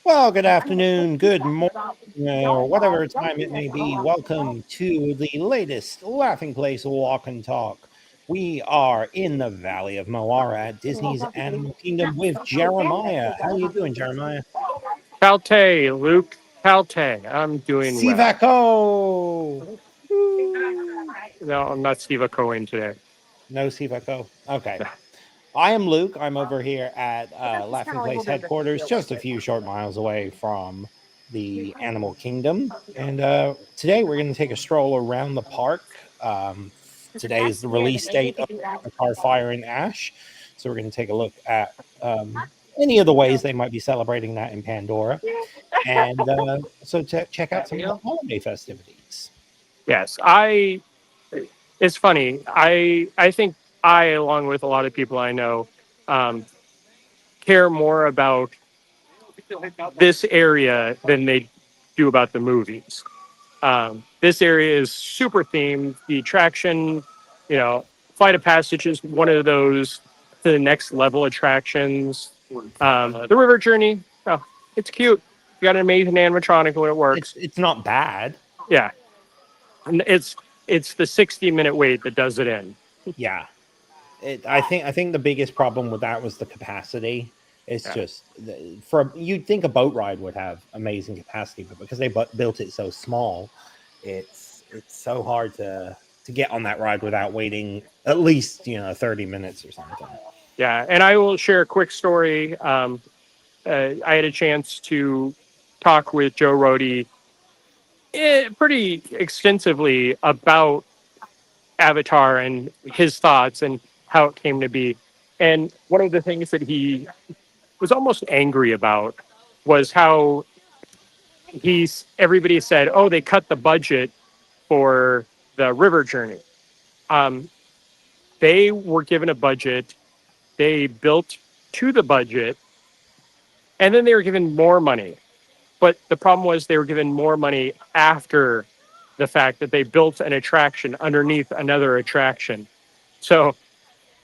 Well, good afternoon, good morning, or whatever time it may be. Welcome to the latest Laughing Place Walk and Talk. We are in the Valley of Moara at Disney's Animal Kingdom with Jeremiah. How you doing, Jeremiah? Calte, Luke, Calte. I'm doing well. Sivako! Woo! No, I'm not Steve Cohen today. No Sivako? Okay. I am Luke. I'm over here at Laughing Place headquarters, just a few short miles away from the Animal Kingdom. And today we're going to take a stroll around the park. Today is the release date of Avatar Fire and Ash. So we're going to take a look at any of the ways they might be celebrating that in Pandora. And check out some of the holiday festivities. Yes, I. It's funny. I think I, along with a lot of people I know, um, care more about this area than they do about the movies. This area is super themed. The attraction, you know, Flight of Passage is one of those to the next level attractions. The River Journey, oh, it's cute. You got an amazing animatronic when it It's works. it's not bad. Yeah, and it's the 60-minute wait that does it in. Yeah, I think the biggest problem with that was the capacity. It's Yeah, just for you'd think a boat ride would have amazing capacity, but because they built it so small, it's so hard to get on that ride without waiting at least 30 minutes or something. yeah. And I will share a quick story. I had a chance to talk with Joe Rody pretty extensively about Avatar and his thoughts and how it came to be. And one of the things that he was almost angry about was how everybody said, "Oh, they cut the budget for the river journey." Um, they were given a budget, they built to the budget, and then they were given more money. But the problem was they were given more money after the fact that they built an attraction underneath another attraction. So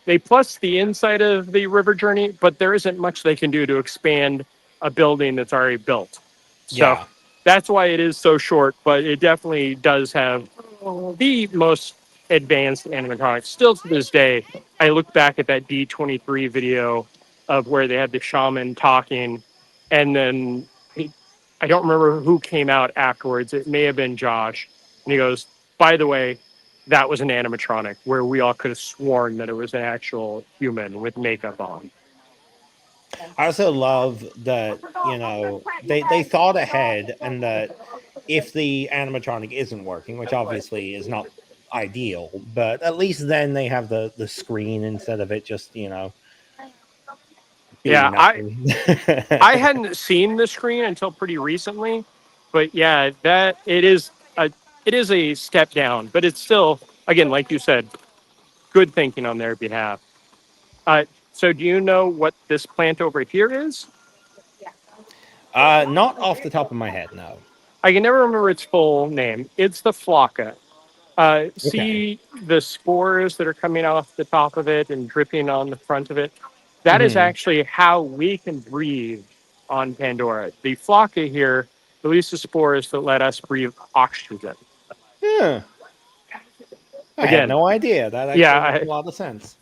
they plus the inside of the river journey, but there isn't much they can do to expand a building that's already built. So Yeah, that's why it is so short, but it definitely does have the most advanced animatronics. Still to this day, I look back at that D23 video of where they had the shaman talking, and then I don't remember who came out afterwards. It may have been Josh. And he goes, by the way, that was an animatronic where we all could have sworn that it was an actual human with makeup on. I also love that they thought ahead, and that if the animatronic isn't working, which obviously is not ideal, but at least then they have the screen instead of it just Yeah, being nothing. I hadn't seen the screen until pretty recently, but yeah, that it is a step down, but it's still, again, like you said, good thinking on their behalf. So do you know what this plant over here is? Not off the top of my head, no. I can never remember its full name. It's the flaca. Okay. See the spores that are coming off the top of it and dripping on the front of it? That is Hmm. actually how we can breathe on Pandora. The flaca here releases spores that let us breathe oxygen. Yeah, I had Again, no idea. That actually makes yeah, a lot of sense.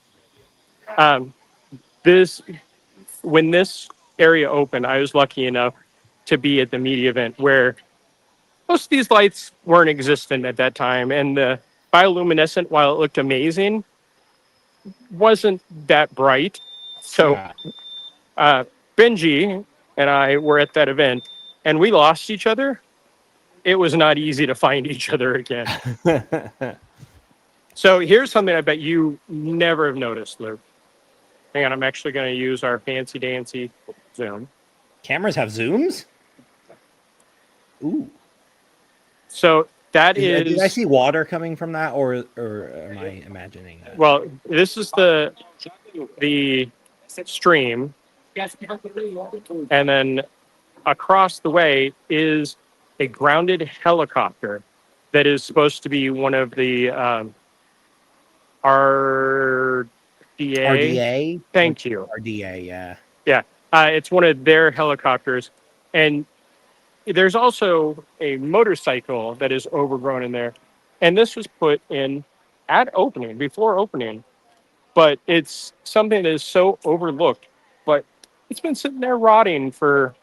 um, this when this area opened, I was lucky enough to be at the media event where most of these lights weren't existent at that time, and the bioluminescent, while it looked amazing, wasn't that bright. So Yeah. uh, Benji and I were at that event, and we lost each other. It was not easy to find each other again. So here's something I bet you never have noticed, Luke. Hang on, I'm actually going to use our fancy dancy Zoom. Cameras have zooms? Ooh. So that Did I is, see water coming from that, or am I imagining that? well, this is the stream, and then across the way is a grounded helicopter that is supposed to be one of the RDA. RDA? Like Thank you. RDA, yeah. Yeah, it's one of their helicopters. And there's also a motorcycle that is overgrown in there. And this was put in at opening, before opening. But it's something that is so overlooked. But it's been sitting there rotting for,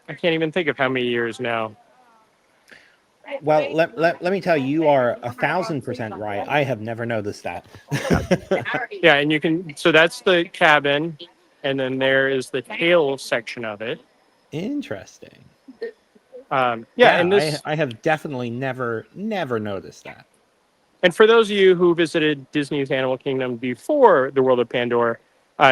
I can't even think of how many years now. Well, let me tell you, you are 1,000% right. I have never noticed that. Yeah, and you can, so that's the cabin. And then there is the tail section of it. Interesting. Yeah, Yeah, and this, I have definitely never noticed that. and for those of you who visited Disney's Animal Kingdom before the World of Pandora,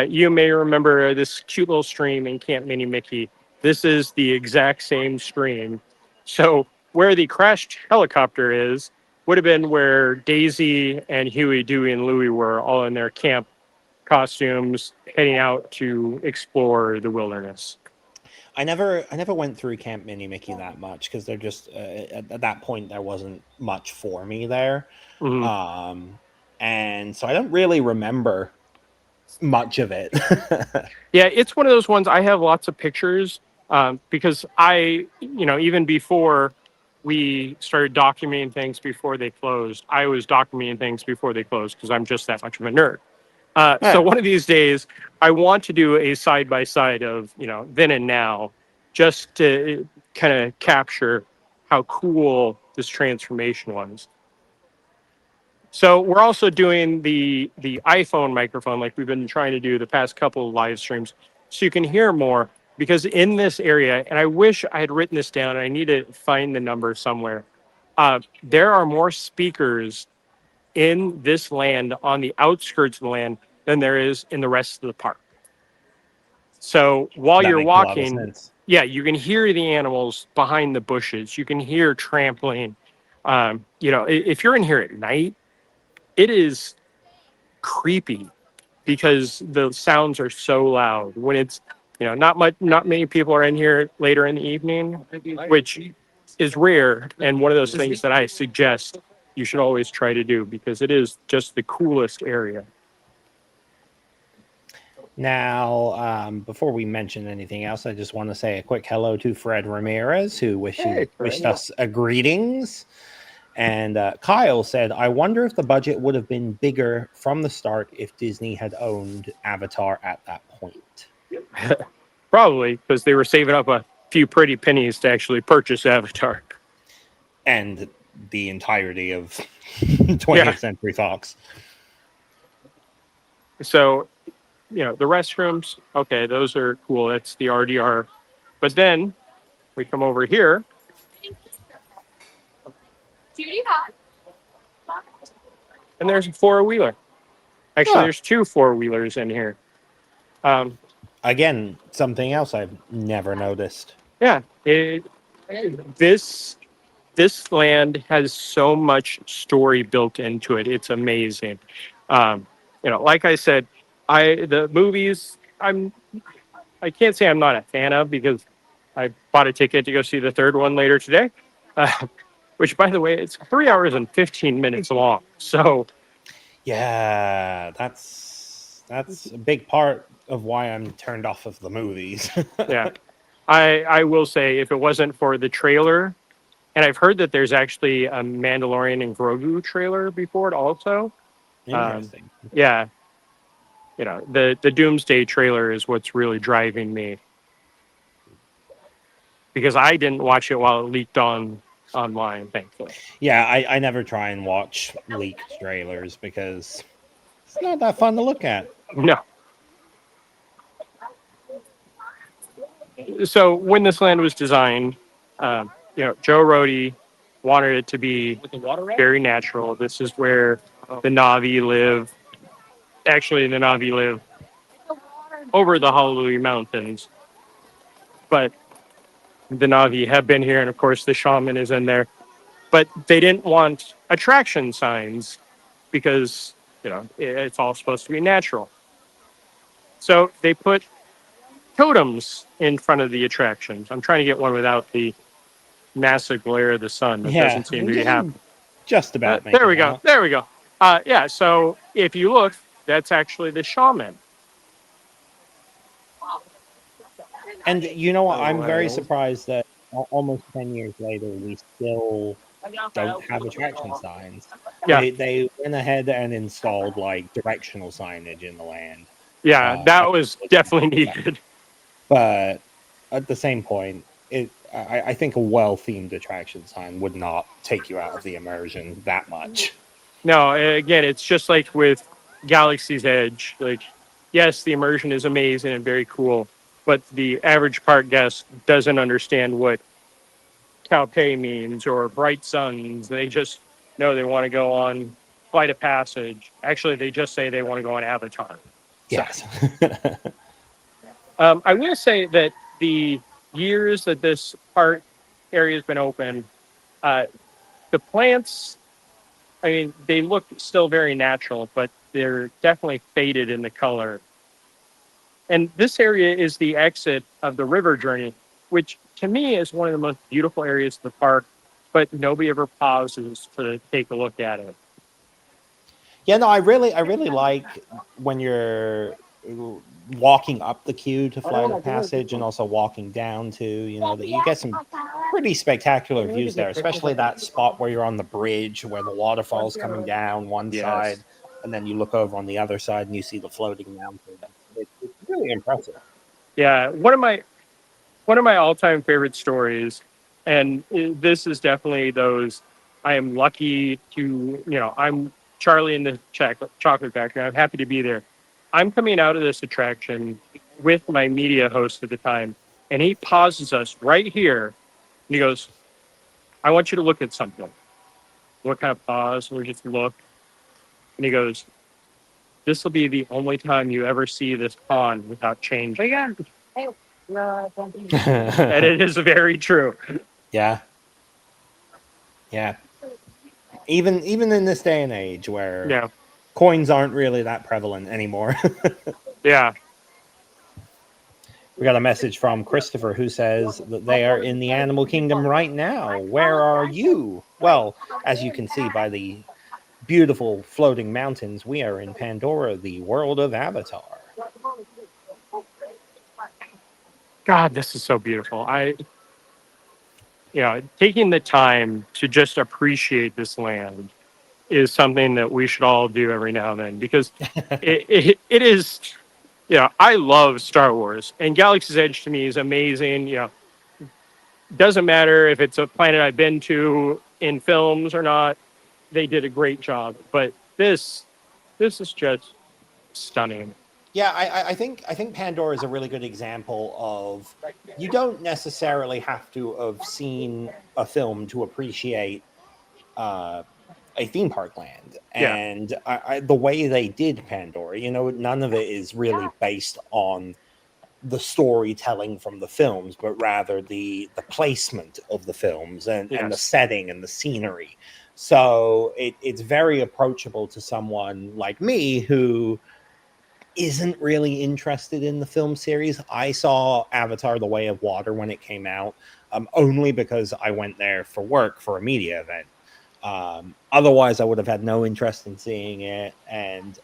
you may remember this cute little stream in Camp Mini Mickey. This is the exact same stream. So where the crashed helicopter is would have been where Daisy and Huey, Dewey, and Louie were, all in their camp costumes, heading out to explore the wilderness. I never went through Camp Mini Mickey that much because they're just at that point there wasn't much for me there, Mhm. um, and so I don't really remember much of it. Yeah, it's one of those ones. I have lots of pictures because even before we started documenting things before they closed, I was documenting things before they closed because I'm just that much of a nerd. So Yeah. one of these days, I want to do a side by side of then and now, just to kind of capture how cool this transformation was. So we're also doing the iPhone microphone like we've been trying to do the past couple of live streams, so you can hear more. Because in this area, and I wish I had written this down, I need to find the number somewhere. There are more speakers in this land on the outskirts of the land than there is in the rest of the park. So while That you're makes a lot of walking, sense. yeah, you can hear the animals behind the bushes. You can hear trampling. If you're in here at night, it is creepy because the sounds are so loud. When it's not many people are in here later in the evening, which is rare, and one of those things that I suggest you should always try to do because it is just the coolest area. Now, before we mention anything else, I just want to say a quick hello to Fred Ramirez, who wished us a greetings. And Kyle said, I wonder if the budget would have been bigger from the start if Disney had owned Avatar at that point. Probably because they were saving up a few pretty pennies to actually purchase Avatar. And the entirety of Yeah. 20th Century Fox. So, the restrooms, okay, those are cool. That's the RDR. But then we come over here. And there's a four-wheeler. Actually, Huh. there's two four-wheelers in here. Again, something else I've never noticed. Yeah, this land has so much story built into it. It's amazing. Like I said, the movies I can't say I'm not a fan of because I bought a ticket to go see the third one later today. Which, by the way, it's 3 hours and 15 minutes long. So, Yeah, that's a big part of why I'm turned off of the movies. yeah, I will say if it wasn't for the trailer, and I've heard that there's actually a Mandalorian and Grogu trailer before it also. Interesting. Yeah, the Doomsday trailer is what's really driving me because I didn't watch it while it leaked online, thankfully. Yeah, I never try and watch leaked trailers because it's not that fun to look at. No. So when this land was designed, Joe Rody wanted it to be very natural. This is where the Na'vi live. Actually, the Na'vi live over the Honolulu Mountains, but the Na'vi have been here, and of course, the shaman is in there. But they didn't want attraction signs because it's all supposed to be natural. So they put totems in front of the attractions. I'm trying to get one without the massive glare of the sun. That Yeah, doesn't seem to be happening. just about There making we it go. out. There we go. Yeah. So if you look, that's actually the shaman. And you know what? I'm very surprised that almost 10 years later, we still don't have attraction signs. Yeah, They went ahead and installed like directional signage in the land. yeah, I that think was it was definitely that. needed. But at the same point, I think a well-themed attraction sign would not take you out of the immersion that much. No, again, it's just like with Galaxy's Edge. Like, yes, the immersion is amazing and very cool, but the average park guest doesn't understand what Calpe means or bright suns. They just know they want to go on Flight of Passage. Actually, they just say they want to go on Avatar. So, Yes. I will say that the years that this park area has been open, uh, the plants, I mean, they look still very natural, but they're definitely faded in the color. And this area is the exit of the river journey, which to me is one of the most beautiful areas of the park, but nobody ever pauses to take a look at it. Yeah, no, I really like when you're walking up the queue to Flight of Passage and also walking down to, that you get some pretty spectacular views there, especially that spot where you're on the bridge where the waterfall's coming down one Yes. side and then you look over on the other side and you see the floating mountains. It's really impressive. Yeah, one of my all-time favorite stories, and this is definitely those. I am lucky to, I'm Charlie in the chocolate factory. I'm happy to be there. I'm coming out of this attraction with my media host at the time, and he pauses us right here, and he goes, "I want you to look at something." What kind of pause? We just look, and he goes, "This will be the only time you ever see this pond without changing." And it is very true. Yeah. Yeah. Even in this day and age where Yeah, coins aren't really that prevalent anymore. yeah. We got a message from Christopher who says that they are in the animal kingdom right now. Where are you? Well, as you can see by the beautiful floating mountains, we are in Pandora, the world of Avatar. God, this is so beautiful. Taking the time to just appreciate this land is something that we should all do every now and then because it is, I love Star Wars and Galaxy's Edge to me is amazing. Doesn't matter if it's a planet I've been to in films or not. They did a great job, but this is just stunning. Yeah, I think Pandora is a really good example of you don't necessarily have to have seen a film to appreciate uh, a theme park land. Yeah. And the way they did Pandora, none of it is really based on the storytelling from the films, but rather the placement of the films and the Yes. setting and the scenery. So it's very approachable to someone like me who isn't really interested in the film series. I saw Avatar: The Way of Water when it came out, only because I went there for work for a media event. Otherwise, I would have had no interest in seeing it, and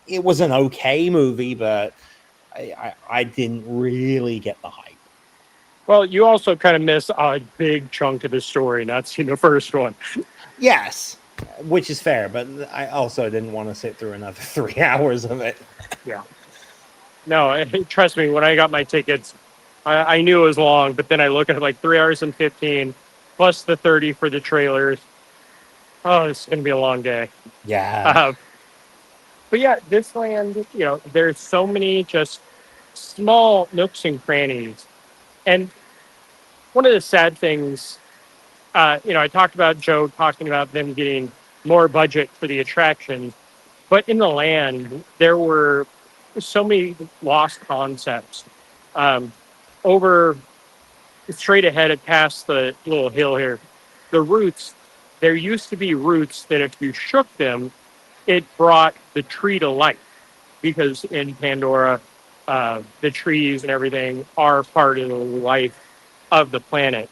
it was an okay movie, but I didn't really get the hype. Well, you also kind of miss a big chunk of the story not seeing the first one. Yes, which is fair, but I also didn't want to sit through another 3 hours of it. Yeah. No, trust me, when I got my tickets, I knew it was long, but then I look at it like 3 hours and 15 plus the 30 for the trailers. Oh, it's going to be a long day. Yeah. Uh, but yeah, this land, there's so many just small nooks and crannies. And one of the sad things, I talked about Joe talking about them getting more budget for the attractions, but in the land, there were so many lost concepts. Um, over straight ahead and past the little hill here, the roots, there used to be roots that if you shook them, it brought the tree to life because in Pandora, the trees and everything are part of the life of the planet.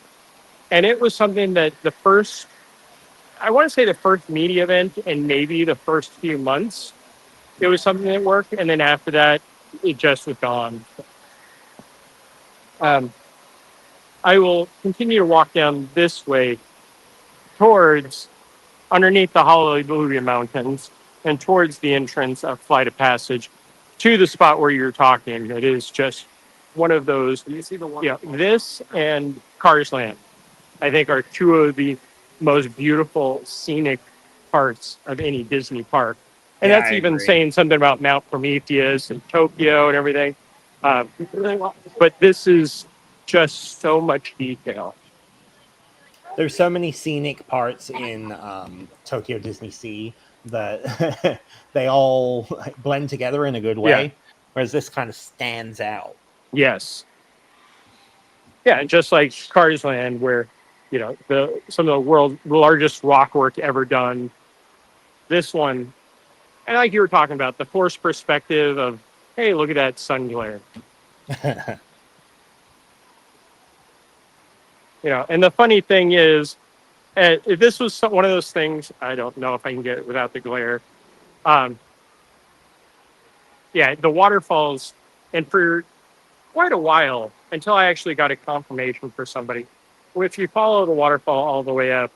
And it was something that I want to say the first media event and maybe the first few months, it was something that worked. And then after that, it just was gone. Um, I will continue to walk down this way towards underneath the Hallelujah Mountains and towards the entrance of Flight of Passage to the spot where you're talking. It is just one of those. You see the one? Yeah, this and Cars Land, I think, are two of the most beautiful scenic parts of any Disney park. And Yeah, that's I even agree. saying something about Mount Prometheus and Tokyo and everything. Um, but this is just so much detail. There's so many scenic parts in Tokyo Disney Sea that they all blend together in a good Yeah. way, whereas this kind of stands out. Yes. Yeah, and just like Cars Land, where some of the world's largest rock work ever done. This one, and like you were talking about, the forced perspective of, hey, look at that sun glare. And the funny thing is, if this was one of those things, I don't know if I can get it without the glare. Um, yeah, the waterfalls, and for quite a while until I actually got a confirmation for somebody. If you follow the waterfall all the way up,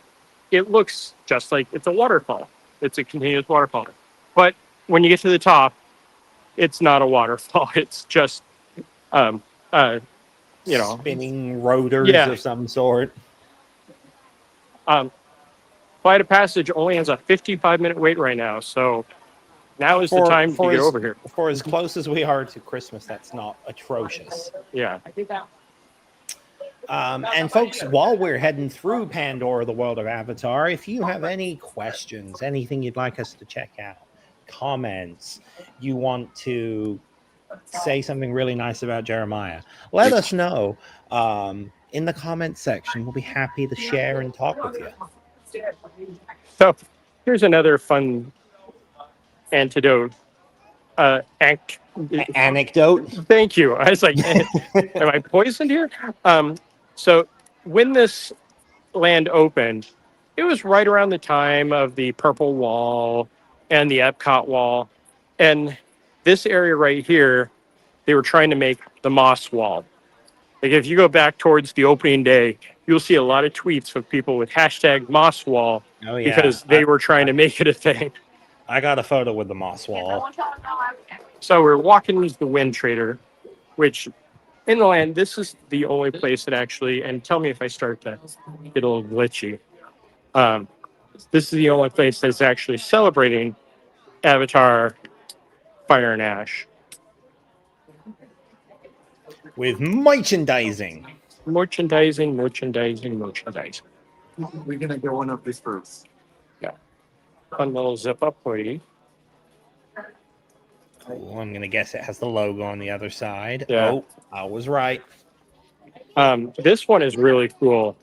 it looks just like it's a waterfall. It's a continuous waterfall. But when you get to the top, it's not a waterfall. It's just, um, uh, you know, Spinning rotors yeah. of some sort. Um, Flight of Passage only has a 55-minute wait right now. So now is the For time to for get as over here. for as close as we are to Christmas, that's not atrocious. Yeah. And folks, while we're heading through Pandora, the world of Avatar, if you have any questions, anything you'd like us to check out, comments, you want to say something really nice about Jeremiah, let us know in the comments section. We'll be happy to share and talk with you. So here's another fun antidote. Act. Anecdote. Thank you. I was like, am I poisoned here? So when this land opened, it was right around the time of the Purple Wall and the Epcot Wall. And this area right here, they were trying to make the Moss Wall. Like if you go back towards the opening day, you'll see a lot of tweets of people with hashtag Moss Wall Oh yeah, because they were trying to make it a thing. I got a photo with the moss wall. So we're walking into the Wind Trader, which in the land, this is the only place that actually, and tell me if I start to get a little glitchy. Um, this is the only place that's actually celebrating Avatar Fire and Ash. With merchandising. Merchandising, merchandising, merchandising. We're gonna get one of these first. Yeah. Fun little zip up hoodie. Oh, I'm gonna guess it has the logo on the other side. Yeah. Oh, I was right. This one is really cool.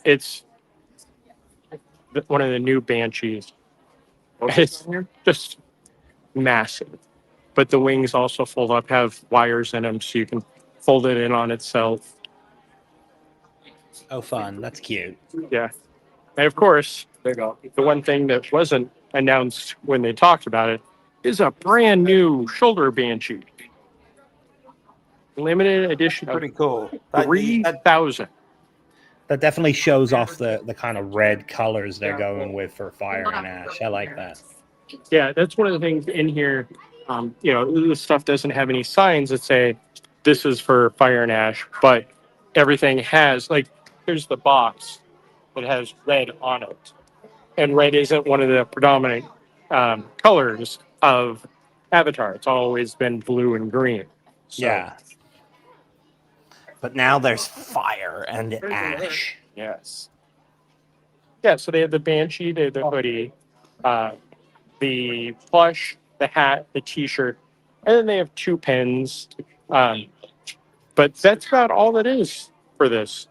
It's one of the new Banshees. It's just massive. But the wings also fold up, have wires in them, so you can fold it in on itself. Oh, fun. That's cute. Yeah. And of course, the one thing that wasn't announced when they talked about it is a brand new shoulder Banshee. Limited edition of Pretty cool. 3,000. That definitely shows off the kind of red colors they're going with for Fire and Ash. I like that. Yeah, that's one of the things in here. This stuff doesn't have any signs that say this is for Fire and Ash, but everything has, like, here's the box that has red on it. And red isn't one of the predominant colors of Avatar. It's always been blue and green. So, Yeah. But now there's fire and ash. yes. Yeah, so they have the Banshee, they have the hoodie, the plush, the hat, the t-shirt, and then they have 2 pins. But that's about all that is for this.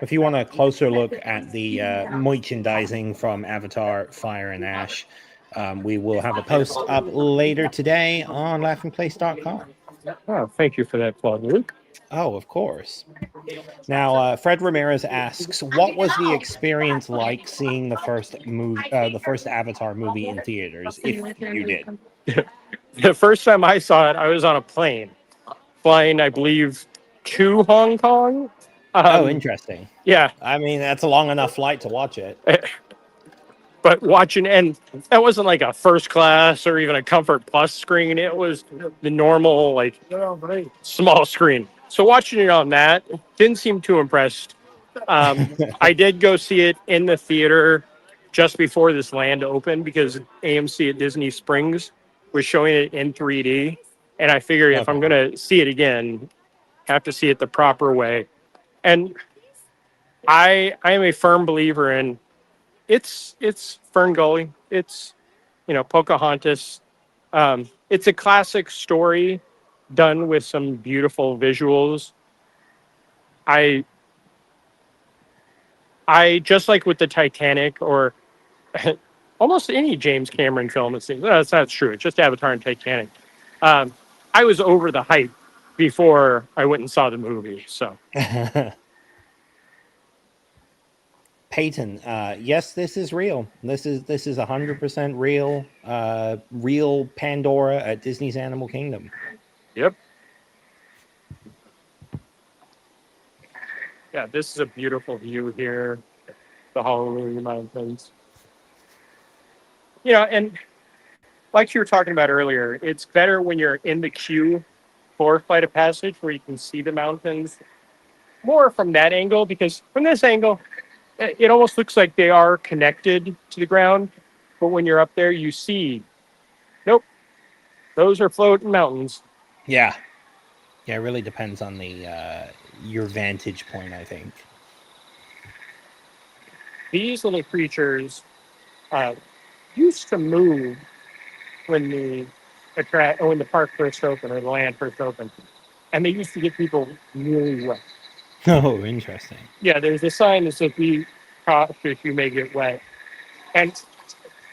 If you want a closer look at the merchandising from Avatar, Fire and Ash, we will have a post up later today on laughingplace.com. Oh, thank you for that plug, Luke. Oh, of course. Now, Fred Ramirez asks, "What was the experience like seeing the first Avatar movie in theaters? If you did." The first time I saw it, I was on a plane. flying, I believe, to Hong Kong. Oh, interesting. Yeah, I mean, that's a long enough flight to watch it. but watching, and that wasn't like a first class or even a comfort plus screen. It was the normal, like, small screen. So watching it on that didn't seem too impressed. I did go see it in the theater just before this land opened because AMC at Disney Springs was showing it in 3D. And I figured if I'm Okay. going to see it again, I have to see it the proper way. And I am a firm believer in it's Fern Gully. It's, Pocahontas. It's a classic story done with some beautiful visuals. I I just like with the Titanic or almost any James Cameron film. It seems that's not true. It's just Avatar and Titanic. Um, I was over the hype before I went and saw the movie. So Peyton, yes, this is real. This is 100% real. Real Pandora at Disney's Animal Kingdom. yep, yeah, this is a beautiful view here. The Honolulu Mountains. And like you were talking about earlier, it's better when you're in the queue for Flight of Passage where you can see the mountains more from that angle because from this angle, it almost looks like they are connected to the ground. But when you're up there, you see, nope, those are floating mountains. Yeah. Yeah, it really depends on the your vantage point, I think. These little creatures uh, used to move when when the park first opened or the land first opened, and they used to get people really wet. Oh, interesting. Yeah, there's a sign that says "Be cautious, you may get wet." And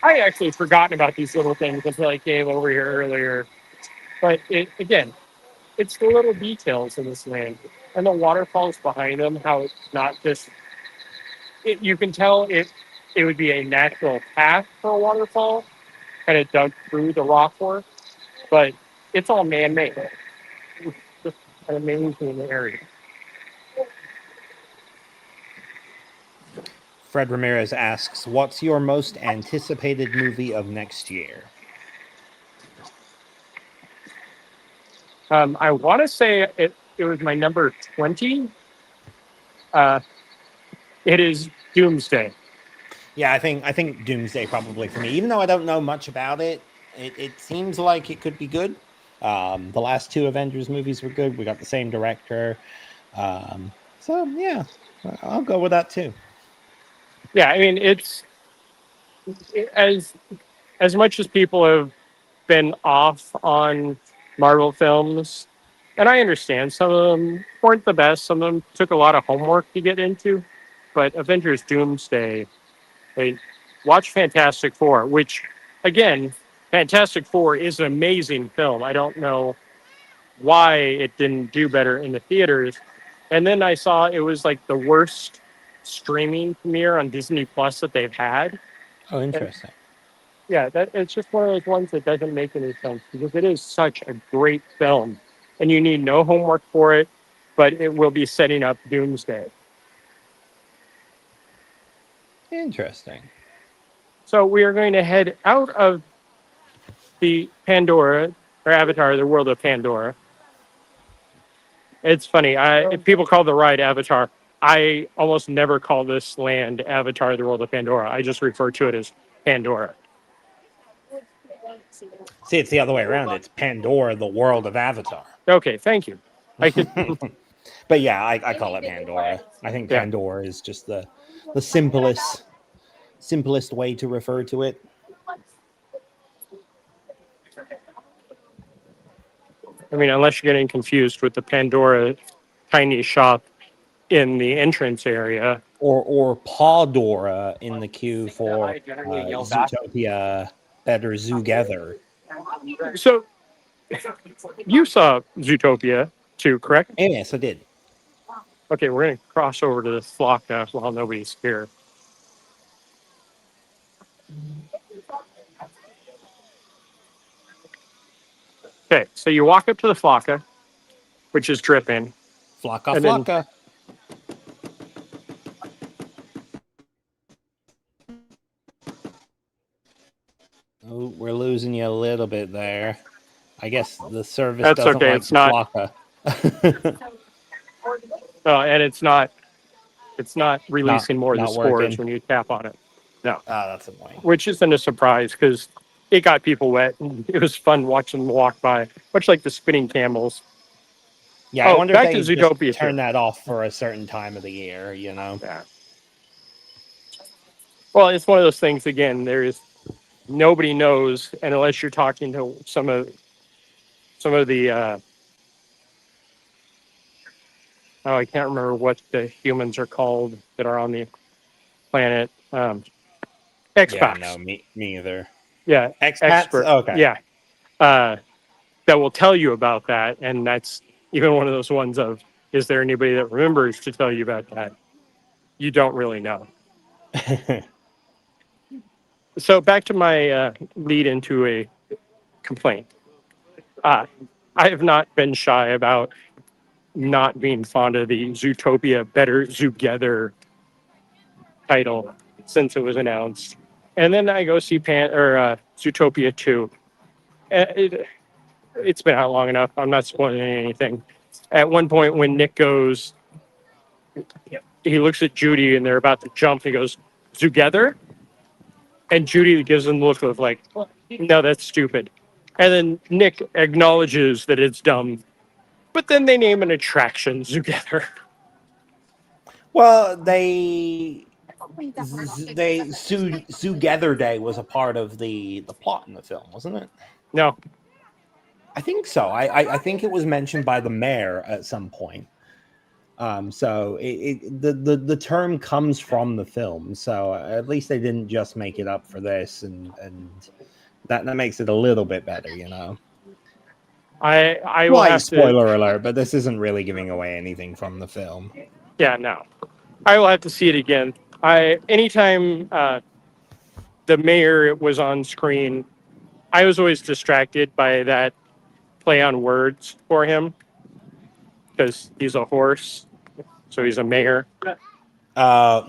I actually had forgotten about these little things until I came over here earlier. But again, it's the little details in this land and the waterfalls behind them. How it's not just you can tell it would be a natural path for a waterfall, kind of dug through the rock work, but it's all man-made. It's just an amazing area. Fred Ramirez asks, "What's your most anticipated movie of next year?" I want to say it was my number 20. Uh, it is Doomsday. Yeah, I think Doomsday probably for me. Even though I don't know much about it, it seems like it could be good. The last two Avengers movies were good. We got the same director. So yeah, I'll go with that too. Yeah, I mean as as much as people have been off on Marvel films, and I understand some of them weren't the best. Some of them took a lot of homework to get into, but Avengers Doomsday, they watch Fantastic Four, which again, Fantastic Four is an amazing film. I don't know why it didn't do better in the theaters. And then I saw it was like the worst streaming premiere on Disney Plus that they've had. Oh, And interesting. yeah, that it's just one of those ones that doesn't make any sense because it is such a great film, and you need no homework for it, but it will be setting up Doomsday. Interesting. So we are going to head out of the Pandora or Avatar, the world of Pandora. It's funny. If people call the ride Avatar, I almost never call this land Avatar, the world of Pandora. I just refer to it as Pandora. See, it's the other way around. It's Pandora, the world of Avatar. Okay, thank you. I could, But yeah, I call it Pandora. I think yeah. Pandora is just the simplest way to refer to it. I mean, unless you're getting confused with the Pandora tiny shop in the entrance area. Or Pawdora in the queue for Zootopia Better Zoogether. So you saw Zootopia too, correct? And yes, I did. Okay, we're going to cross over to the flock now while nobody's here. Okay, so you walk up to the flocka, which is dripping. Flocka, And then- flocka. Oh, we're losing you a little bit there. I guess the service That's doesn't okay, like it's not- flocka. And it's not releasing more of the not spores working. when you tap on it. No, That's annoying. which isn't a surprise because it got people wet. And it was fun watching them walk by, much like the spinning camels. Yeah, I wonder if back they to just Zootopia turn too. that off for a certain time of the year, you know? Yeah. Well, it's one of those things. Again, nobody knows, and unless you're talking to some of the I can't remember what the humans are called that are on the planet. Expats. Yeah, no, me either. Yeah, Expats? expert. Okay. Yeah, that will tell you about that, and that's even one of those ones of, is there anybody that remembers to tell you about that? You don't really know. So back to my lead into a complaint. I have not been shy about not being fond of the Zootopia Better Zootgether title since it was announced. And then I go see Zootopia 2. It's been out long enough. I'm not spoiling anything. At one point when Nick goes, he looks at Judy and they're about to jump. He goes, "Together?" And Judy gives him the look of like, "No, that's stupid." And then Nick acknowledges that it's dumb. But then they name an attraction Together. Well, Zootopia Day was a part of the plot in the film, wasn't it? No. I think so. I think it was mentioned by the mayor at some point. So the term comes from the film. So at least they didn't just make it up for this, and that makes it a little bit better, you know. I will Slight have spoiler alert, but this isn't really giving away anything from the film. Yeah, no. I will have to see it again. Anytime the mayor was on screen, I was always distracted by that play on words for him because he's a horse, so he's a mayor. Yeah,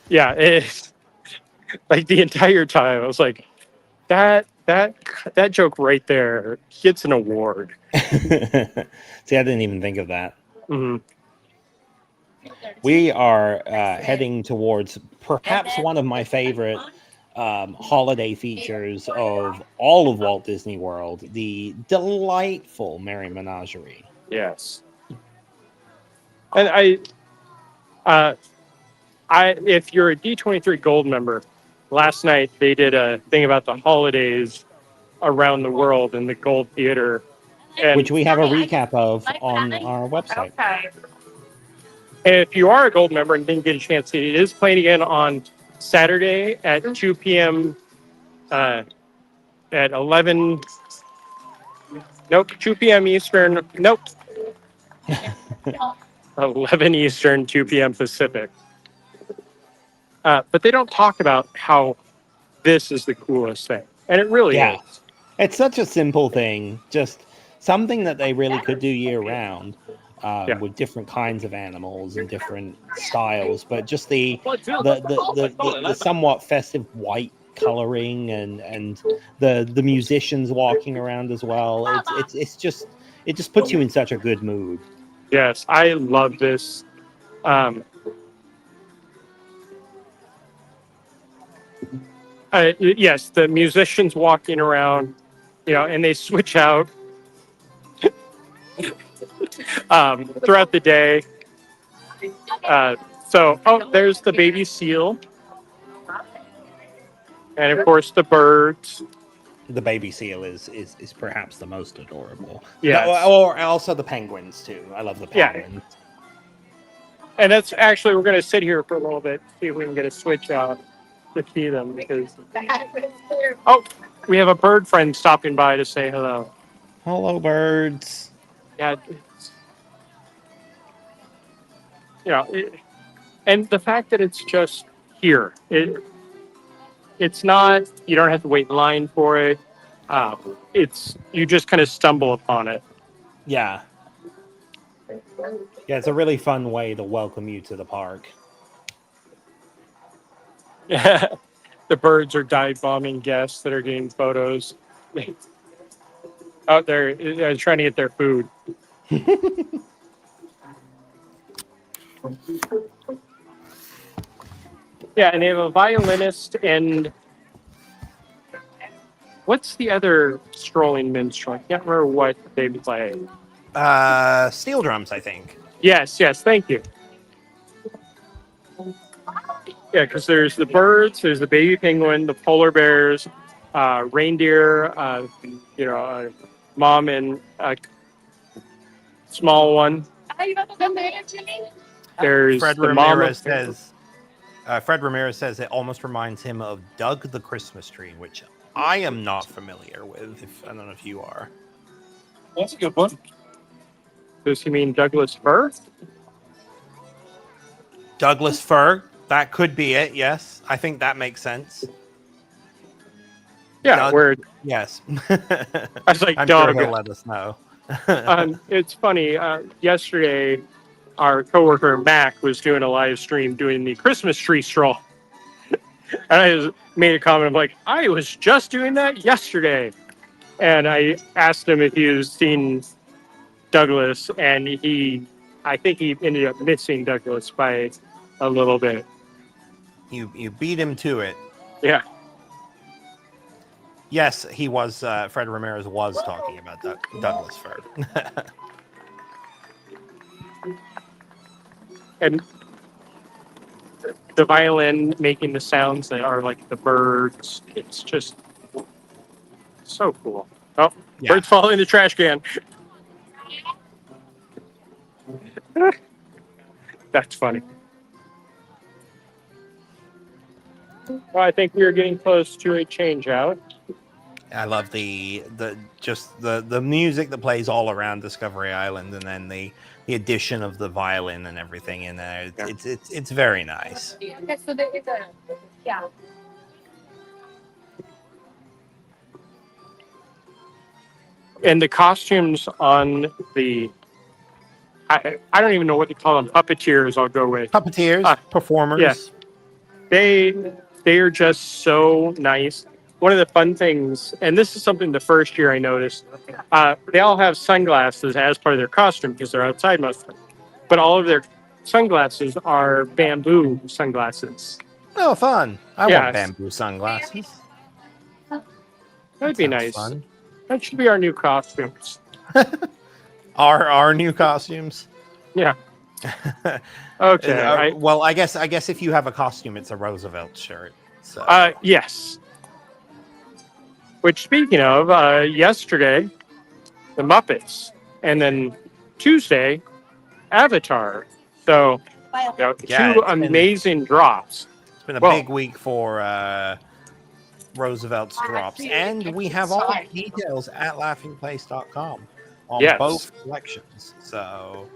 it's like the entire time I was like, that joke right there gets an award. See, I didn't even think of that. Mm-hmm. We are heading towards perhaps one of my favorite holiday features of all of Walt Disney World, the delightful Merry Menagerie. Yes. And if you're a D23 Gold member, last night they did a thing about the holidays around the world in the Gold Theater, and which we have a recap of on our website. And if you are a Gold member and didn't get a chance to see it, it is playing again on Saturday at 2 p.m. At 11. Nope, 2 p.m. Eastern. Nope. 11 Eastern, 2 p.m. Pacific. But they don't talk about how this is the coolest thing. And it really is. It's such a simple thing, just something that they really could do year round with different kinds of animals and different styles, but just the somewhat festive white coloring and the musicians walking around as well. It just puts you in such a good mood. Yes, I love this. Yes, the musicians walking around, and they switch out throughout the day. There's the baby seal. And of course, the birds. The baby seal is perhaps the most adorable. Yeah, or also the penguins too. I love the penguins. Yeah. And that's actually, we're going to sit here for a little bit, see if we can get a switch out to see them, because we have a bird friend stopping by to say hello. Hello, birds. Yeah. And the fact that it's just here, it's not, you don't have to wait in line for it. You just kind of stumble upon it. Yeah. Yeah, it's a really fun way to welcome you to the park. The birds are dive bombing guests that are getting photos out there trying to get their food. Yeah, and they have a violinist and what's the other strolling minstrel? I can't remember what they play. Steel drums, I think. Yes, thank you. Yeah, because there's the birds, there's the baby penguin, the polar bears, reindeer, mom and a small one. There's Fred the mom Ramirez of says. Fred Ramirez says it almost reminds him of Doug the Christmas Tree, which I am not familiar with. I don't know if you are. That's a good one. Does he mean Douglas Fir? Douglas Fir. That could be it. Yes, I think that makes sense. Yeah, Doug, where yes. I was like, I'm Doug. sure he'll let us know. It's funny. Yesterday, our coworker Mac was doing a live stream doing the Christmas tree stroll, and I made a comment of like, I was just doing that yesterday, and I asked him if he was seen Douglas, and I think he ended up missing Douglas by a little bit. You beat him to it. Yeah. Yes, he was. Fred Ramirez was talking about Douglas Fir. And the violin making the sounds that are like the birds. It's just so cool. Oh, Yeah. birds fall in the trash can. That's funny. Well, I think we are getting close to a change out. I love the music that plays all around Discovery Island, and then the addition of the violin and everything in there. It's very nice. Okay, so yeah. And the costumes on I don't even know what to call them, puppeteers. I'll go with Puppeteers, performers. Yeah. They are just so nice. One of the fun things, and this is something the first year I noticed, they all have sunglasses as part of their costume because they're outside most of them. But all of their sunglasses are bamboo sunglasses. Oh, fun! I Yes. want bamboo sunglasses. That'd be Sounds nice. Fun. That should be our new costumes. Our new costumes. Yeah. Okay. Well, I guess if you have a costume, it's a Roosevelt shirt. So. Yes. Which, speaking of, yesterday, the Muppets, and then Tuesday, Avatar. So, Yeah, two amazing drops. It's been a big week for Roosevelt's drops, and we have all the details at laughingplace.com on both collections. So,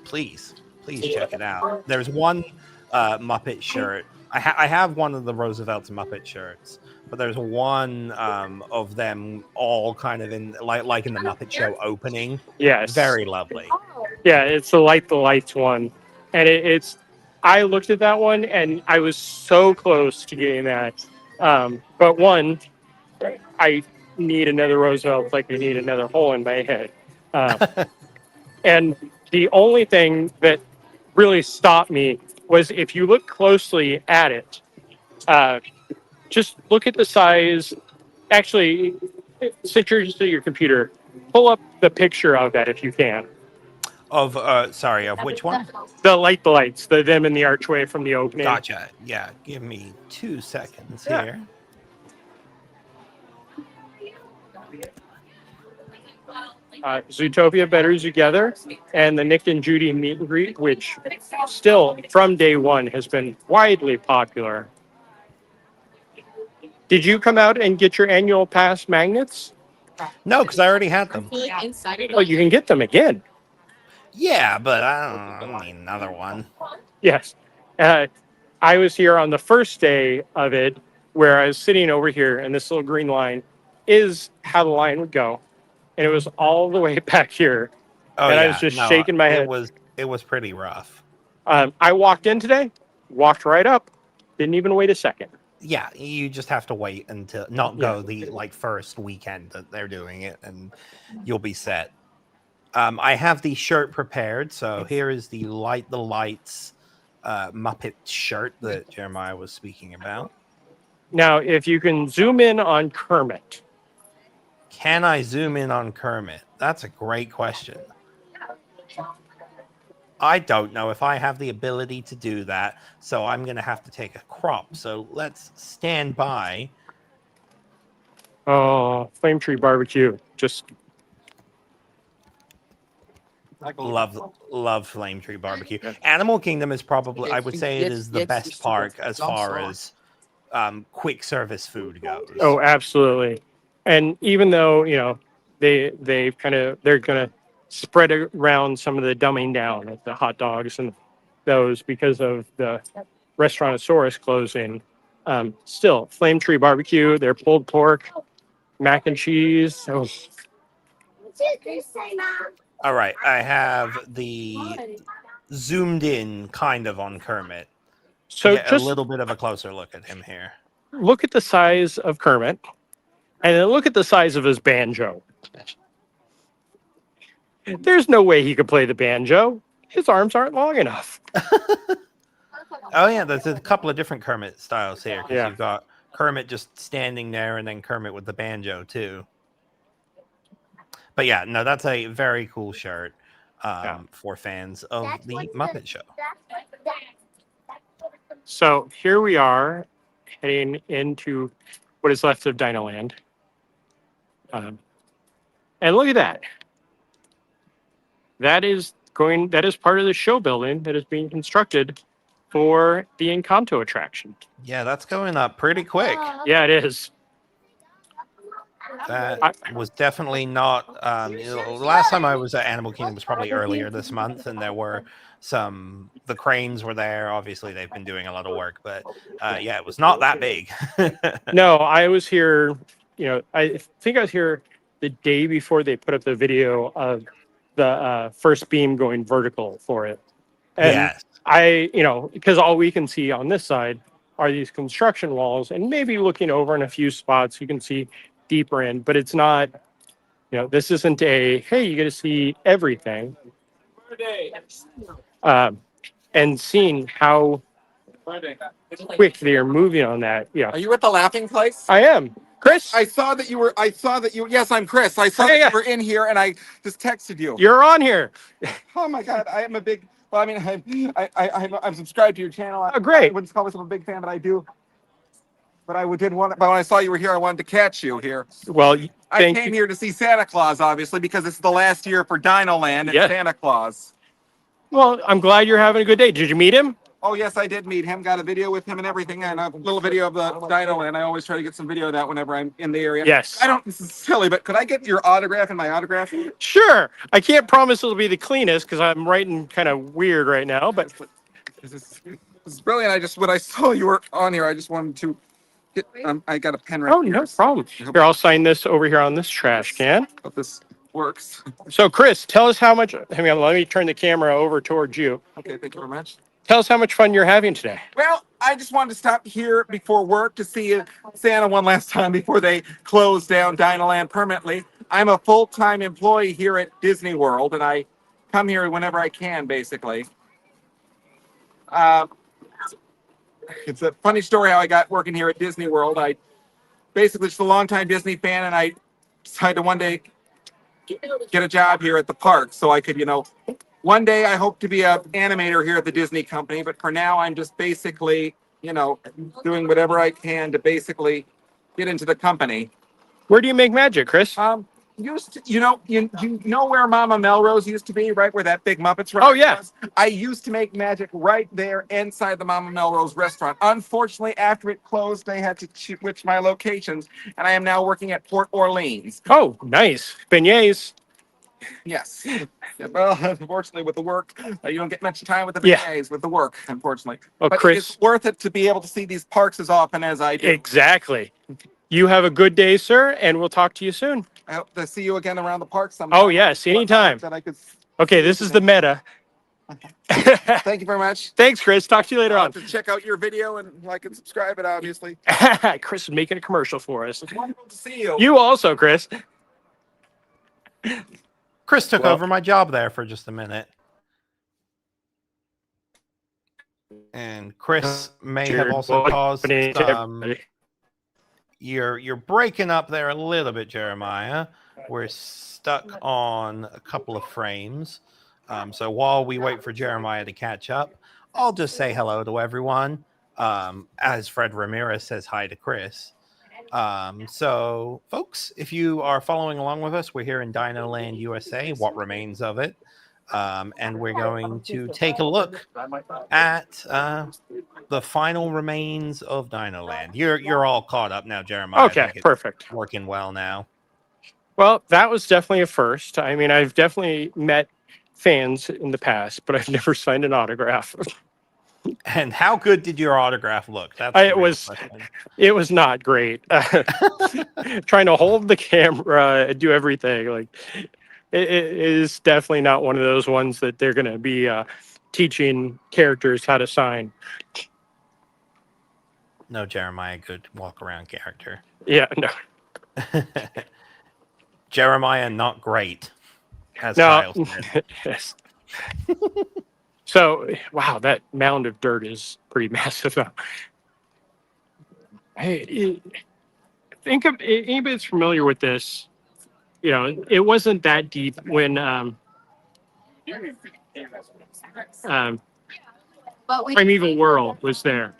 please check it out. There's one Muppet shirt. I have one of the Roosevelt's Muppet shirts, but there's one of them all kind of in like in the Muppet Show opening. Yes, very lovely. Yeah, it's the Light the Lights one, and it's. I looked at that one and I was so close to getting that, but one, I need another Roosevelt like I need another hole in my head, and the only thing that really stopped me was if you look closely at it, just look at the size. Actually, sit your computer, pull up the picture of that if you can. Of which one? The lights, them in the archway from the opening. Gotcha. Yeah, give me 2 seconds here. Zootopia Better Together, and the Nick and Judy meet and greet, which still from day one has been widely popular. Did you come out and get your annual pass magnets? No, because I already had them. Oh, you can get them again. Yeah, but I don't need another one. Yes. I was here on the first day of it, where I was sitting over here, and this little green line is how the line would go. And it was all the way back here. Oh And I was yeah, just no, shaking my head. it was pretty rough. I walked in today, walked right up, didn't even wait a second. Yeah, you just have to wait until not go Yeah. the like first weekend that they're doing it, and you'll be set. I have the shirt prepared, so here is the Light the Lights Muppet shirt that Jeremiah was speaking about. Now, if you can zoom in on Kermit. Can I zoom in on Kermit? That's a great question. I don't know if I have the ability to do that, so I'm going to have to take a crop. So let's stand by. Oh, Flame Tree Barbecue. Just Love Flame Tree Barbecue. Animal Kingdom is probably, I would say, it is the best park as far as quick service food goes. oh, absolutely. And even though, they're gonna spread around some of the dumbing down of the hot dogs and those because of the Restaurantosaurus closing. Still, Flame Tree Barbecue, their pulled pork, mac and cheese. Oh, All right, I have the zoomed in kind of on Kermit. so Get a just little bit of a closer look at him here. look at the size of Kermit, and then look at the size of his banjo. There's no way he could play the banjo. His arms aren't long enough. Oh yeah, there's a couple of different Kermit styles here because Yeah. you've got Kermit just standing there, and then Kermit with the banjo too. But yeah, no, that's a very cool shirt for fans of the Muppet Show. So here we are heading into what is left of Dinoland. And look at that. That is part of the show building that is being constructed for the Encanto attraction. Yeah, that's going up pretty quick. Yeah, it is. That was definitely not. The last time I was at Animal Kingdom was probably earlier this month, and there were the cranes were there. Obviously, they've been doing a lot of work, but yeah, it was not that big. No, I was here. I think I was here the day before they put up the video of the first beam going vertical for it. And Yes. because all we can see on this side are these construction walls, and maybe looking over in a few spots, you can see deeper in, but it's not, this isn't hey, you get to see everything. And seeing how quick they are moving on that. Yeah. Are you at the laughing place? I am. Chris? I saw that you were. Yes, I'm Chris. I saw that you were in here, and I just texted you. You're on here. Oh my God, I am a big. Well, I mean, I'm subscribed to your channel. Oh, great. I wouldn't call myself a big fan, but I do. But did want. But when I saw you were here, I wanted to catch you here. Well, I came here to see Santa Claus, obviously, because it's the last year for Dinoland and Yeah. Santa Claus. Well, I'm glad you're having a good day. Did you meet him? Oh yes, I did meet him. Got a video with him and everything, and a little video of the Dinoland. I always try to get some video of that whenever I'm in the area. Yes. This is silly, but could I get your autograph and my autograph? Sure. I can't promise it'll be the cleanest because I'm writing kind of weird right now, but This is brilliant. When I saw you were on here, I just wanted to get. I got a pen right here. no problem. Here, I'll sign this over here on this trash can. Hope this works. So, Chris, tell us how much. Hang on, let me turn the camera over towards you. Okay, thank you very much. Tell us how much fun you're having today. Well, I just wanted to stop here before work to see Santa one last time before they close down Dinoland permanently. I'm a full-time employee here at Disney World, and I come here whenever I can, basically. It's a funny story how I got working here at Disney World. I basically just a longtime Disney fan, and I decided to one day get a job here at the park so I could, one day I hope to be an animator here at the Disney company, but for now I'm just basically, doing whatever I can to basically get into the company. Where do you make magic, Chris? You know where Mama Melrose used to be, right where that big Muppets ride Oh, yeah. was? I used to make magic right there inside the Mama Melrose restaurant. Unfortunately, after it closed, they had to switch my locations, and I am now working at Port Orleans. Oh, nice. Beignets. Yes. Yeah, well, unfortunately, with the work, you don't get much time with the Yeah. beignets, with the work, unfortunately. Well, But Chris. it's worth it to be able to see these parks as often as I do. Exactly. You have a good day, sir, and we'll talk to you soon. I hope to see you again around the park sometime. Oh, yes, anytime. That I could Okay, this is the meta. Thank you very much. Thanks, Chris. Talk to you later I'll on. have to check out your video and like and subscribe it, obviously. Chris is making a commercial for us. It's wonderful to see you. You also, Chris. Chris took Well- over my job there for just a minute. And Chris may have also caused some... You're breaking up there a little bit, Jeremiah. We're stuck on a couple of frames. So while we wait for Jeremiah to catch up, I'll just say hello to everyone. As Fred Ramirez says hi to Chris. So, folks, if you are following along with us, we're here in Dino Land, USA, what remains of it. And we're going to take a look at the final remains of Dino Land. You're all caught up now, Jeremiah. Okay, perfect. Working well now. Well, that was definitely a first. I mean, I've definitely met fans in the past, but I've never signed an autograph. And how good did your autograph look? It was not great. Trying to hold the camera and do everything, like it is definitely not one of those ones that they're going to be teaching characters how to sign. No, Jeremiah, good walk around character. Yeah, no. Jeremiah, not great. As No. Kyle said. Yes. So, wow, that mound of dirt is pretty massive. I think of anybody that's familiar with this. You know, it wasn't that deep when Primeval World was there.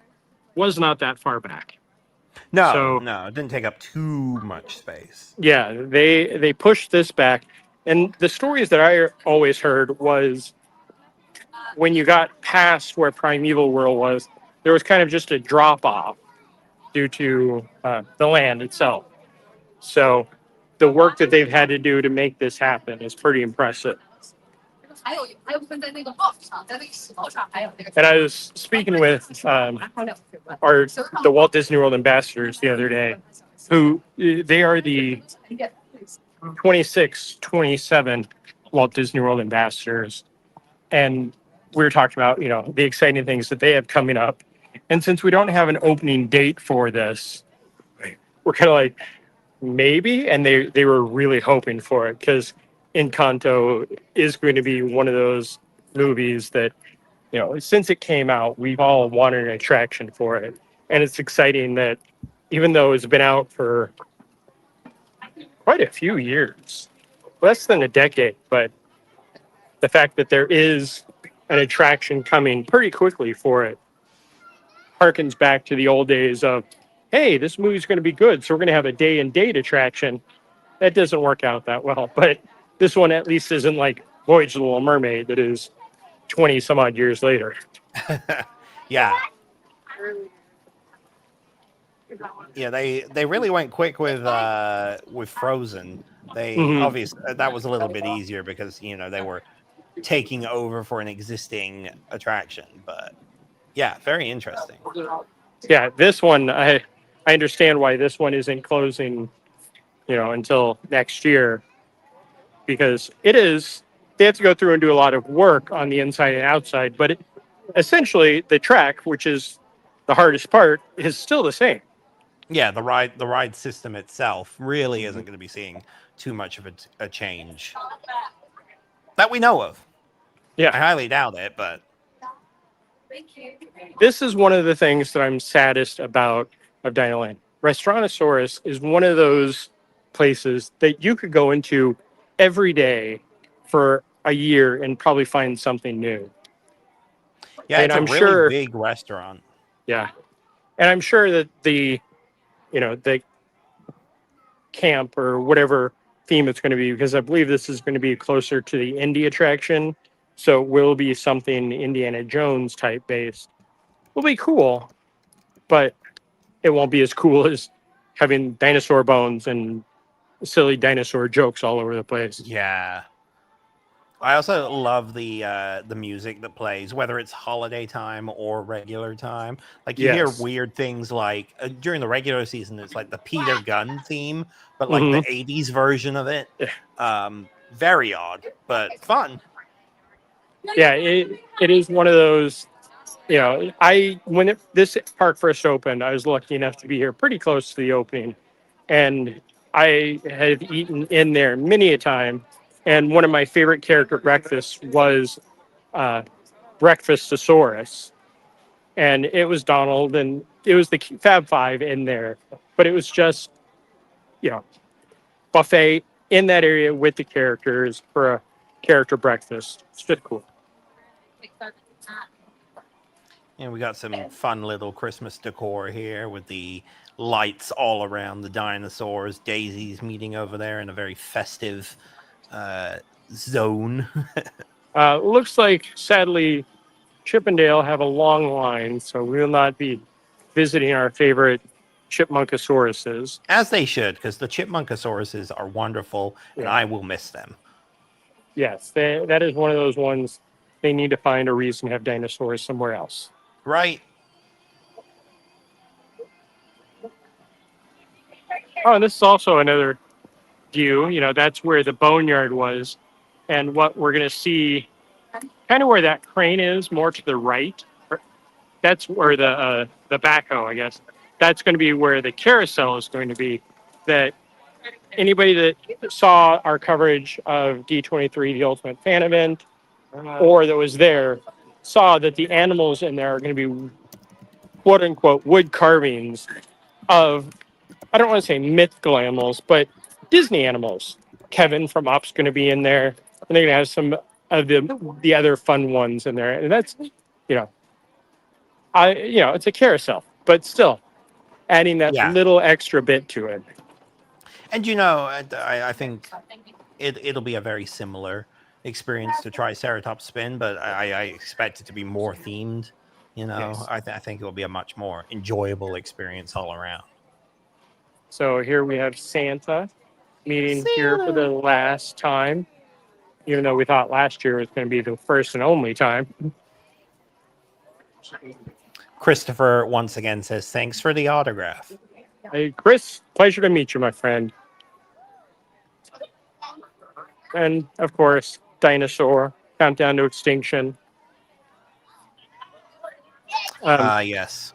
Was not that far back. No, it didn't take up too much space. Yeah, they pushed this back, and the stories that I always heard was when you got past where Primeval World was, there was kind of just a drop off due to the land itself. So the work that they've had to do to make this happen is pretty impressive. And I was speaking with the Walt Disney World ambassadors the other day, who they are the 26, 27 Walt Disney World ambassadors. And we were talking about, you know, the exciting things that they have coming up. And since we don't have an opening date for this, we're kind of like, maybe. And they were really hoping for it because Encanto is going to be one of those movies that, you know, since it came out, we've all wanted an attraction for it. And it's exciting that even though it's been out for quite a few years, less than a decade, but the fact that there is an attraction coming pretty quickly for it harkens back to the old days of, hey, this movie's going to be good, so we're going to have a day and date attraction. That doesn't work out that well, but this one at least isn't like Voyage of the Little Mermaid that is 20 some odd years later. Yeah. Yeah, they really went quick with Frozen. They obviously that was a little bit easier because, you know, they were taking over for an existing attraction, but yeah, very interesting. Yeah, this one I understand why this one isn't closing, you know, until next year, because they have to go through and do a lot of work on the inside and outside, but essentially the track, which is the hardest part, is still the same. Yeah, the ride system itself really isn't going to be seeing too much of a change that we know of. Yeah, I highly doubt it, but this is one of the things that I'm saddest about of Dinoland. Restaurantosaurus is one of those places that you could go into every day for a year and probably find something new. yeah, and it's I'm a really sure big restaurant. Yeah, and I'm sure that the camp or whatever theme it's going to be, because I believe this is going to be closer to the Indy attraction, so it will be something Indiana Jones type based. Will be cool, but it won't be as cool as having dinosaur bones and silly dinosaur jokes all over the place. Yeah. I also love the music that plays, whether it's holiday time or regular time. Like you hear weird things like during the regular season, it's like the Peter Gunn theme, but like the 80s version of it. Very odd, but fun. Yeah, it is one of those. You know, this park first opened, I was lucky enough to be here pretty close to the opening, and I have eaten in there many a time. And one of my favorite character breakfasts was uh, Breakfastosaurus, and it was Donald, and it was the Fab Five in there, but it was just you know buffet in that area with the characters for a character breakfast. It's just cool. And we got some fun little Christmas decor here with the lights all around the dinosaurs. Daisy's meeting over there in a very festive zone. Looks like sadly Chippendale have a long line, so we will not be visiting our favorite chipmunkosauruses. As they should, because the chipmunkosauruses are wonderful, and Yeah. I will miss them. Yes, that is one of those ones they need to find a reason to have dinosaurs somewhere else. Right. Oh, and this is also another view. You know, that's where the boneyard was, and what we're going to see, kind of where that crane is, more to the right. That's where the backhoe, I guess. That's going to be where the carousel is going to be. That anybody that saw our coverage of D23, the Ultimate Fan Event, or that was there, saw that the animals in there are going to be quote unquote wood carvings of, I don't want to say mythical animals, but Disney animals. Kevin from Up's going to be in there, and they're going to have some of the other fun ones in there, and that's you know, it's a carousel, but still adding that Yeah. little extra bit to it. And I think it'll be a very similar experience to Triceratops Spin, but I expect it to be more themed. Yes. I think it will be a much more enjoyable experience all around. So here we have Santa meeting here for the last time, even though we thought last year was going to be the first and only time. Christopher once again says, "Thanks for the autograph." Hey, Chris, pleasure to meet you, my friend. And of course, Dinosaur, Countdown to Extinction. Yes.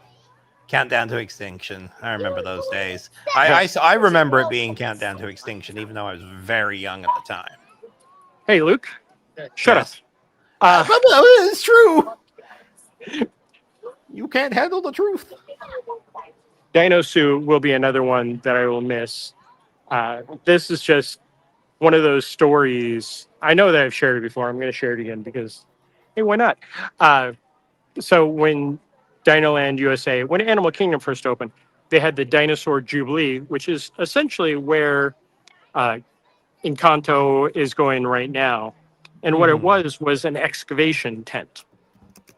Countdown to Extinction. I remember those days. I remember it being Countdown to Extinction, even though I was very young at the time. Hey, Luke, shut Yes. up. It's true. You can't handle the truth. Dino Sue will be another one that I will miss. This is just one of those stories. I know that I've shared it before. I'm going to share it again because, hey, why not? So when Dinoland USA, when Animal Kingdom first opened, they had the Dinosaur Jubilee, which is essentially where Encanto is going right now. And what it was an excavation tent.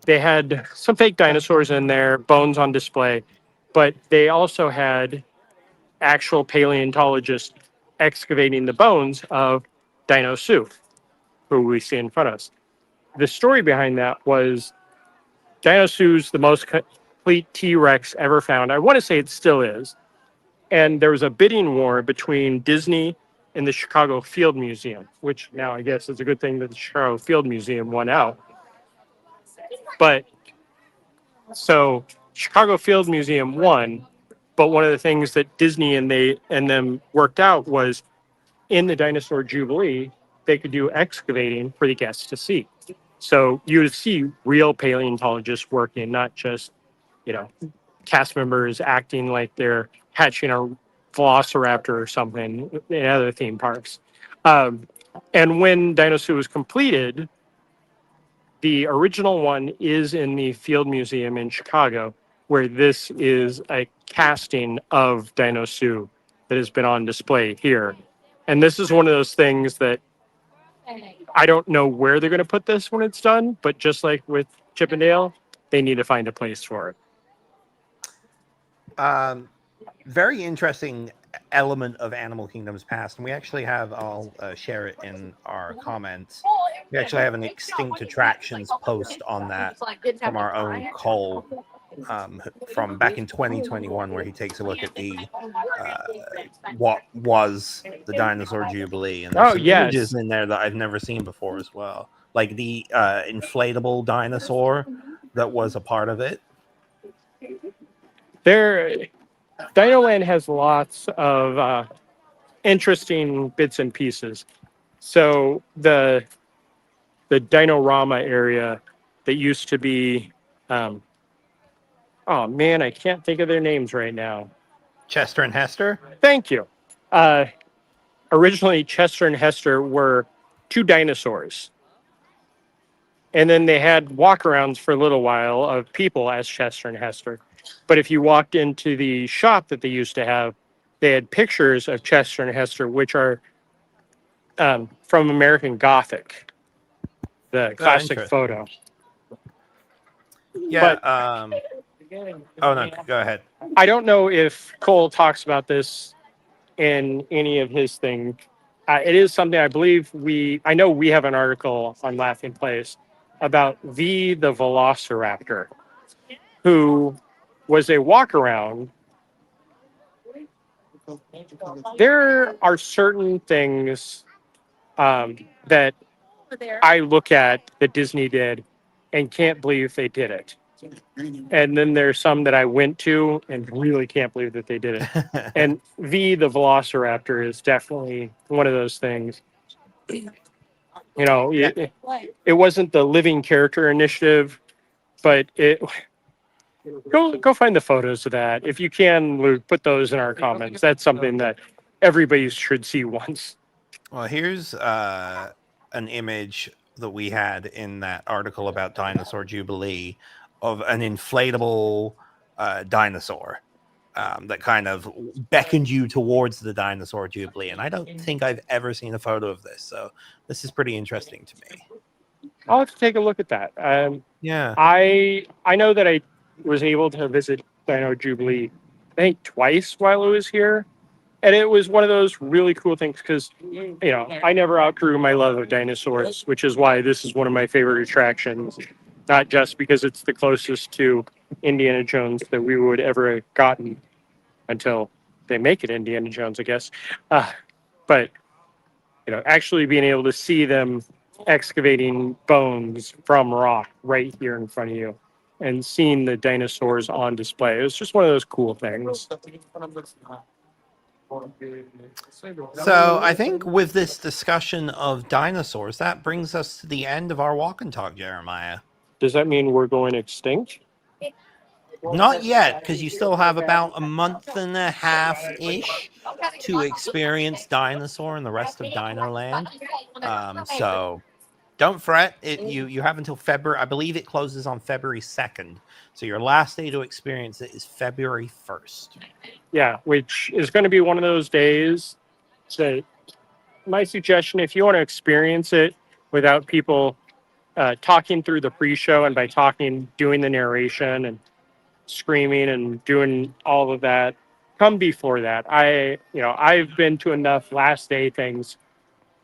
They had some fake dinosaurs in there, bones on display, but they also had actual paleontologists excavating the bones of Dino Sue, who we see in front of us. The story behind that was Dino Sue's the most complete T-Rex ever found. I want to say it still is. And there was a bidding war between Disney and the Chicago Field Museum, which now I guess is a good thing that the Chicago Field Museum won out. But so Chicago Field Museum won, but one of the things that Disney and them worked out was in the Dinosaur Jubilee, they could do excavating for the guests to see. So you would see real paleontologists working, not just, cast members acting like they're hatching a velociraptor or something in other theme parks. And when Dinosaur was completed, the original one is in the Field Museum in Chicago, where this is a casting of Dinosaur that has been on display here. And this is one of those things that I don't know where they're going to put this when it's done, but just like with Chippendale, they need to find a place for it. Very interesting element of Animal Kingdom's past, and we actually have, I'll share it in our comments. We actually have an Extinct Attractions post on that from our own Cole from back in 2021, where he takes a look at the what was the Dinosaur Jubilee, and there's some images in there that I've never seen before as well. like the inflatable dinosaur that was a part of it. Dinoland has lots of interesting bits and pieces. So the Dinorama area that used to be, oh man, I can't think of their names right now. Chester and Hester. Thank you. Uh, Originally, Chester and Hester were two dinosaurs. And then they had walkarounds for a little while of people as Chester and Hester. But if you walked into the shop that they used to have, they had pictures of Chester and Hester, which are from American Gothic, the classic Interesting. photo. Yeah. But Oh no, go ahead. I don't know if Cole talks about this in any of his things. It is something I know we have an article on Laughing Place about the Velociraptor, who was a walk around. There are certain things that I look at that Disney did and can't believe they did it. And then there's some that I went to and really can't believe that they did it. And the Velociraptor is definitely one of those things. You know, it wasn't the living character initiative, but go find the photos of that. If you can, Luke, put those in our comments. That's something that everybody should see once. Well, here's an image that we had in that article about Dinosaur Jubilee of an inflatable dinosaur that kind of beckoned you towards the Dinosaur Jubilee. And I don't think I've ever seen a photo of this. So this is pretty interesting to me. I'll have to take a look at that. Yeah. I know that I was able to visit Dino Jubilee, I think twice while I was here. And it was one of those really cool things because, you know, I never outgrew my love of dinosaurs, which is why this is one of my favorite attractions. Not just because it's the closest to Indiana Jones that we would ever have gotten until they make it Indiana Jones, I guess. But, you know, actually being able to see them excavating bones from rock right here in front of you and seeing the dinosaurs on display. It was just one of those cool things. So I think with this discussion of dinosaurs, that brings us to the end of our walk and talk, Jeremiah. Does that mean we're going extinct? Not yet, because you still have about a month and a half-ish to experience Dinosaur and the rest of Dino Land. So don't fret. You have until February. I believe it closes on February 2nd. So your last day to experience it is February 1st. Yeah, which is going to be one of those days. So my suggestion, if you want to experience it without people talking through the pre-show and by doing the narration and screaming and doing all of that, come before that. I've been to enough last day things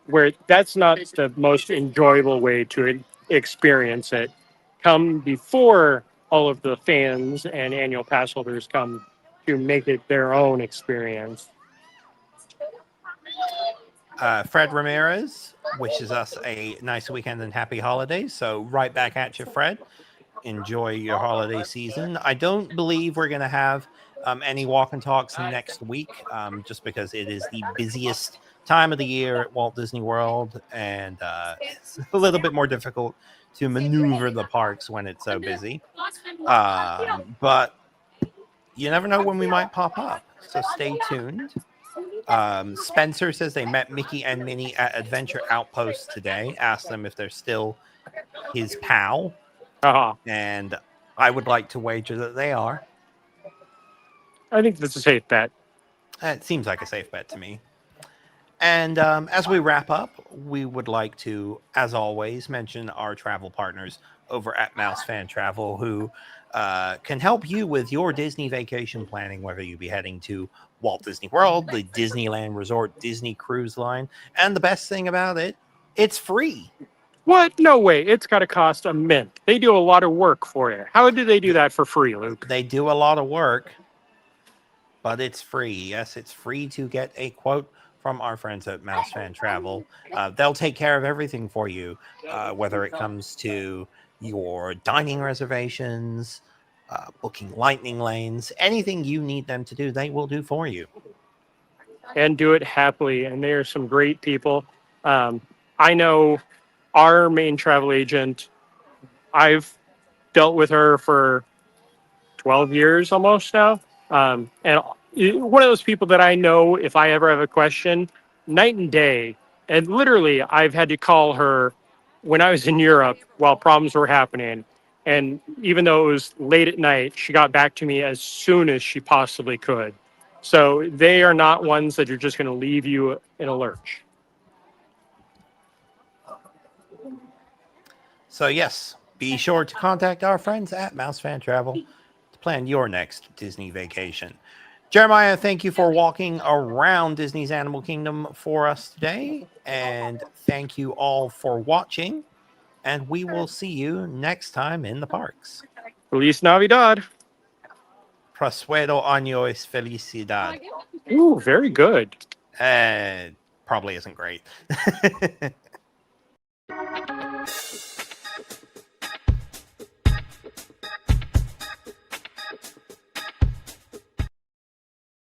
where that's not the most enjoyable way to experience it. Come before all of the fans and annual pass holders come to make it their own experience. Fred Ramirez wishes us a nice weekend and happy holidays. So right back at you, Fred. Enjoy your holiday season. I don't believe we're going to have any walk and talks next week, just because it is the busiest time of the year at Walt Disney World, and it's a little bit more difficult to maneuver the parks when it's so busy. But you never know when we might pop up, so stay tuned. Spencer says they met Mickey and Minnie at Adventure Outpost today. Asked them if they're still his pal. And I would like to wager that they are. I think that's a safe bet. It seems like a safe bet to me. And as we wrap up, we would like to, as always, mention our travel partners over at Mouse Fan Travel, who can help you with your Disney vacation planning, whether you be heading to Walt Disney World, the Disneyland Resort, Disney Cruise Line. And the best thing about it, it's free. What? No way. It's got to cost a mint. They do a lot of work for you. How do they do that for free, Luke? They do a lot of work, but it's free. Yes, it's free to get a, quote, from our friends at Mouse Fan Travel. They'll take care of everything for you, whether it comes to your dining reservations, booking lightning lanes, anything you need them to do, they will do for you. And do it happily. And they are some great people. I know our main travel agent, I've dealt with her for 12 years almost now. And one of those people that I know if I ever have a question, night and day. And literally, I've had to call her when I was in Europe while problems were happening. And even though it was late at night, she got back to me as soon as she possibly could. So they are not ones that are just going to leave you in a lurch. So, yes, be sure to contact our friends at Mouse Fan Travel to plan your next Disney vacation. Jeremiah, thank you for walking around Disney's Animal Kingdom for us today. And thank you all for watching. And we will see you next time in the parks. Feliz Navidad. Prospero años felicidad. Ooh, very good. Probably isn't great.